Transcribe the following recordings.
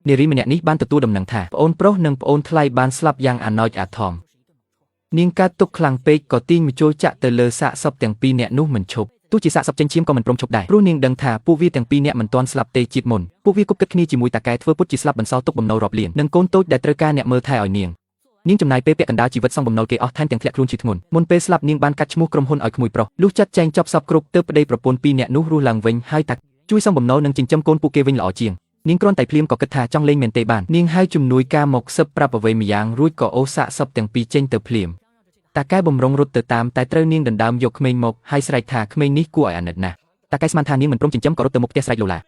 នារីម្នាក់នេះបានទទួលដំណឹងថាប្អូនប្រុសនិងប្អូនថ្លៃបានស្លាប់យ៉ាងអាណោចអាថមនាងកើតទុក្ខខ្លាំងពេកក៏ទាញម្ជុលចាក់ទៅលើសាកសពទាំងពីរនាក់នោះមិនឈប់ទោះជាសាកសពចិញ្ចៀមក៏មិនព្រមឈប់ដែរព្រោះនាងដឹងថាពួកវាទាំងពីរនាក់មិនទាន់ស្លាប់ទេជាតិមុនពួកវាគប់គិតគ្នាជាមួយតាកែធ្វើពុតជាស្លាប់បន្សល់ទុកបំណុលរាប់លាននិងកូនតូចដែលត្រូវការអ្នកមើលថែឲ្យនាងចំណាយពេលពាក់កណ្ដាលជីវិតសងបំណុលគេអស់ថែមទាំងធ្លាក់ខ្លួនជាធ្ងន់មុនពេលស្លាប់នាងបានកាត់ឈ្មោះក្រុមហ៊ុនឲ្យក្មួយប្រុសលុះចាត់ចែងចប់សពគ្រប់ទើបប្តីប្រពន្ធពីរនាក់នោះរស់ឡើងវិញហើយតាជួយសងបំណុលនិងចិញ្ចឹមកូនពួកគេវិញល្អជាងនាងគ្រាន់តែភ្លាមក៏គិតថាចង់លេងមែនទេបាននាងហៅជំនួយការមកសឹបប្រាប់អ្វីម្យ៉ាងរួចក៏អូសសាកសពទាំងពីរចេញទៅភ្លាមតាកែបំរុងរត់ទៅតាមតែត្រូវនាងដណ្ដើមយកក្មេងមកហើយស្រែកថាក្មេងនេះគួរឲ្យអាណិតណាស់តាកែស្មានថានាងមិនព្រមចិញ្ចឹមក៏រត់ទៅមុខផ្ទះស្រែកលោឡា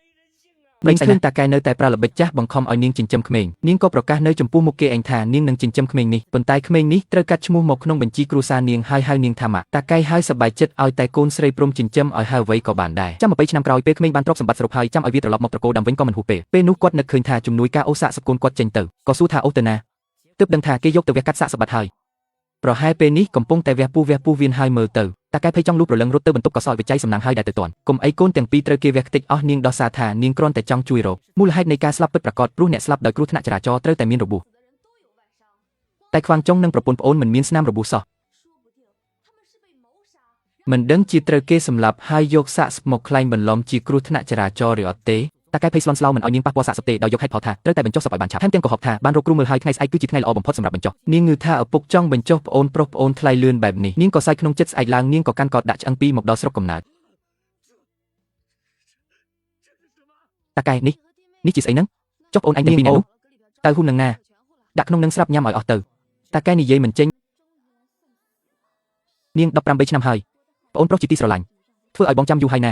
នាងឃើញតាកែនៅតែប្រើល្បិចចាស់បង្ខំឲ្យនាងចិញ្ចឹមក្មេងនាងក៏ប្រកាសនៅចំពោះមុខគេឯងថានាងនឹងចិញ្ចឹមក្មេងនេះប៉ុន្តែក្មេងនេះត្រូវកាត់ឈ្មោះមកក្នុងបញ្ជីគ្រួសារនាងហើយហៅនាងថាម៉ាក់តាកែហើយសប្បាយចិត្តឲ្យតែកូនស្រីព្រមចិញ្ចឹមឲ្យហៅអ្វីក៏បានដែរចាំ20ឆ្នាំក្រោយពេលក្មេងបានទ្រព្យសម្បត្តិសរុបហើយចាំឲ្យវាត្រឡប់មកប្រកូលដើមវិញក៏មិនហួសពេលនោះគាត់នឹកឃើញថាជំនួយការអូសសាកសពកូនគាត់ចេញទៅក៏សួរថាអូទៅណាទើបដឹងថាគេយកទៅវះកាត់សាកសពបាត់ហើយប្រហែលពេលនេះកំពុងតែវះពោះវៀនហើយមើលទៅតាកែភ័យចង់លូតប្រលឹងរត់ទៅបន្ទប់កសោយវិច័យសំណាងហើយដែលទៅទាន់កុំអីកូនទាំងពីរត្រូវគេវះខ្ទេចអស់នាងដោះសារថានាងគ្រាន់តែចង់ជួយរកមូលហេតុនៃការស្លាប់ពិតប្រាកដព្រោះអ្នកស្លាប់ដោយគ្រោះថ្នាក់ចរាចរណ៍ត្រូវតែមានរបួសតែខ្វាងចុងនិងប្រពន្ធប្អូនមិនមានស្នាមរបួសសោះមិនដឹងជាត្រូវគេសម្លាប់ហើយយកសាកសពមកក្លែងបន្លំជាគ្រោះថ្នាក់ចរាចរណ៍ឬអត់ទេតាកែភ័យស្លន់ស្លោមិនឲ្យនាងប៉ះពាល់សាកសពទេដោយយកហេតុផលថាត្រូវតែបញ្ចុះសពឲ្យបានឆាប់ថែមទាំងក៏ហប់ថាបានរកគ្រូមើលហើយថ្ងៃស្អែកគឺជាថ្ងៃល្អបំផុតសម្រាប់បញ្ចុះនាងងើថាឪពុកចង់បញ្ចុះប្អូនប្រុសប្អូនថ្លៃលឿនបែបនេះនាងក៏សើចក្នុងចិត្តស្អែកឡើងនាងក៏កាន់កោតដាក់ឆ្អឹងពីរមកដល់ស្រុកកំណើតតាកែនេះជាស្អីហ្នឹងចុះប្អូនឯងទាំងពីរនាក់នោះតើហ៊ុំនឹងណាដាក់ក្នុងនឹងស្រាប់ញ៉ាំឲ្យអស់ទៅតាកែនិយាយមិនចេញនាង15 ឆ្នាំហើយប្អូនប្រុសជាទីស្រឡាញ់ធ្វើឲ្យបងចាំយូរហើយណា